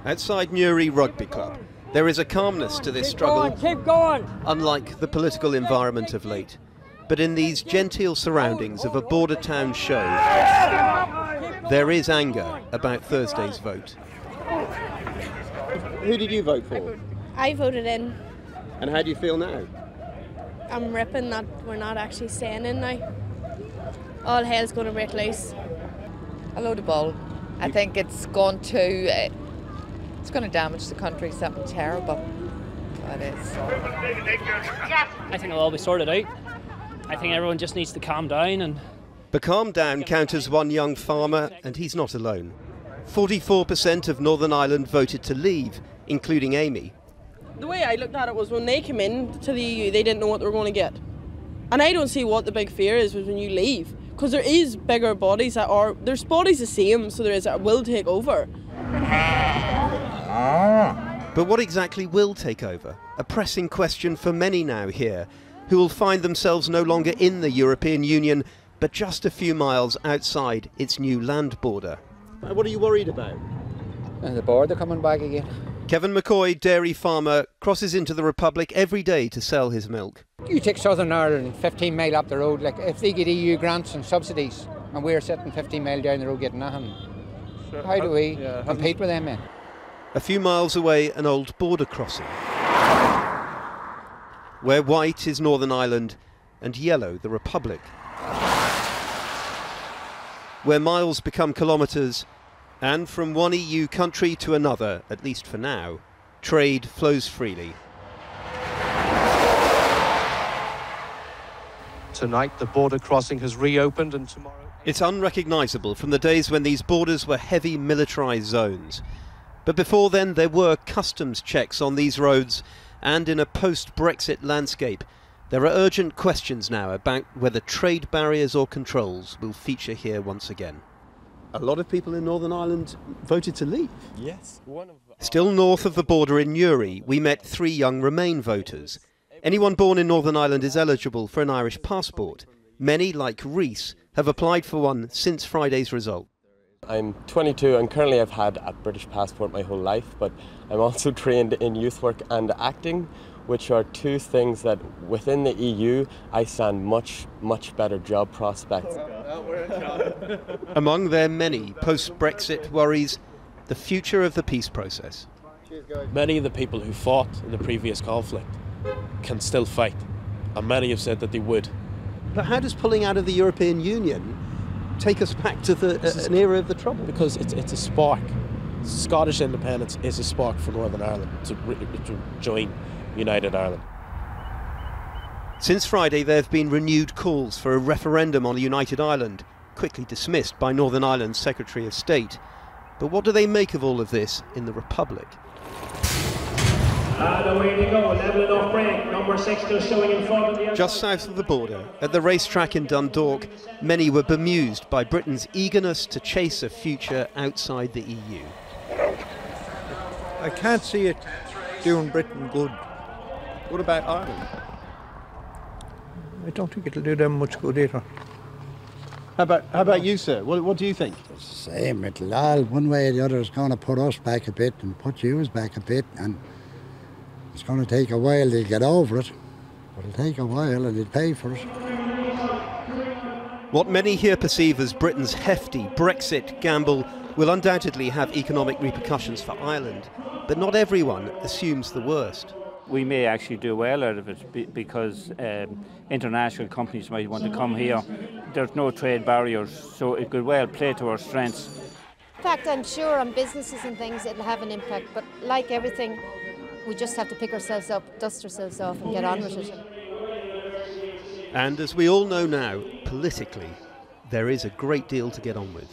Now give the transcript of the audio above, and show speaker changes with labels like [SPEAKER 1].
[SPEAKER 1] Outside Newry Rugby Club, there is a calmness to this struggle,
[SPEAKER 2] keep going.
[SPEAKER 1] unlike the political environment of late. But in these genteel surroundings of a border town show, there is anger about Thursday's vote. Who did you vote for?
[SPEAKER 3] I voted in.
[SPEAKER 1] And how do you feel now?
[SPEAKER 3] I'm ripping that we're not actually staying in now. All hell's going to break loose.
[SPEAKER 4] A load of bull. I think it's going to damage the country, something terrible. It is.
[SPEAKER 5] I think it'll all be sorted out. I think everyone just needs to calm down. And
[SPEAKER 1] But calm down counters one young farmer, and he's not alone. 44% of Northern Ireland voted to leave, including Amy.
[SPEAKER 6] The way I looked at it was when they came in to the EU, they didn't know what they were going to get. And I don't see what the big fear is when you leave. Because there is bigger bodies that are, there's bodies the same, so there is that will take over.
[SPEAKER 1] But what exactly will take over? A pressing question for many now here, who will find themselves no longer in the European Union, but just a few miles outside its new land border. What are you worried about?
[SPEAKER 2] And the border coming back again.
[SPEAKER 1] Kevin McCoy, dairy farmer, crosses into the Republic every day to sell his milk.
[SPEAKER 2] You take Southern Ireland 15 mile up the road, like if they get EU grants and subsidies and we're sitting 15 mile down the road getting nothing, how do we compete with them then?
[SPEAKER 1] A few miles away, an old border crossing, where white is Northern Ireland and yellow the Republic. Where miles become kilometres, and from one EU country to another, at least for now, trade flows freely.
[SPEAKER 7] Tonight, the border crossing has reopened, and tomorrow...
[SPEAKER 1] It's unrecognisable from the days when these borders were heavy militarised zones. But before then, there were customs checks on these roads, and in a post-Brexit landscape, there are urgent questions now about whether trade barriers or controls will feature here once again. A lot of people in Northern Ireland voted to leave.
[SPEAKER 7] Yes.
[SPEAKER 1] Still north of the border in Newry, we met 3 young Remain voters. Anyone born in Northern Ireland is eligible for an Irish passport. Many, like Rhys, have applied for one since Friday's result.
[SPEAKER 8] I'm 22 and currently I've had a British passport my whole life, but I'm also trained in youth work and acting, which are 2 things that within the EU I stand much better job prospects.
[SPEAKER 1] Among their many post-Brexit worries, the future of the peace process.
[SPEAKER 9] Many of the people who fought in the previous conflict can still fight, and many have said that they would.
[SPEAKER 1] But how does pulling out of the European Union take us back to an era of the Trouble?
[SPEAKER 9] Because it's a spark. Scottish independence is a spark for Northern Ireland to join United Ireland.
[SPEAKER 1] Since Friday, there have been renewed calls for a referendum on a united Ireland, quickly dismissed by Northern Ireland's Secretary of State. But what do they make of all of this in the Republic?
[SPEAKER 10] And away they go, levelling off break, number 6 just showing in front of the...
[SPEAKER 1] Just south of the border, at the racetrack in Dundalk, many were bemused by Britain's eagerness to chase a future outside the EU.
[SPEAKER 11] I can't see it doing Britain good.
[SPEAKER 1] What about Ireland?
[SPEAKER 11] I don't think it'll do them much good either.
[SPEAKER 1] How about you, sir? What do you think?
[SPEAKER 12] It's the same. It'll all, one way or the other, is going to put us back a bit and put you back a bit, and it's going to take a while to get over it. It'll take a while and they'll pay for it.
[SPEAKER 1] What many here perceive as Britain's hefty Brexit gamble will undoubtedly have economic repercussions for Ireland, but not everyone assumes the worst.
[SPEAKER 13] We may actually do well out of it because international companies might want to come here. There's no trade barriers, so it could well play to our strengths.
[SPEAKER 14] In fact, I'm sure on businesses and things it'll have an impact, but like everything, we just have to pick ourselves up, dust ourselves off and get on with it.
[SPEAKER 1] And as we all know now, politically, there is a great deal to get on with.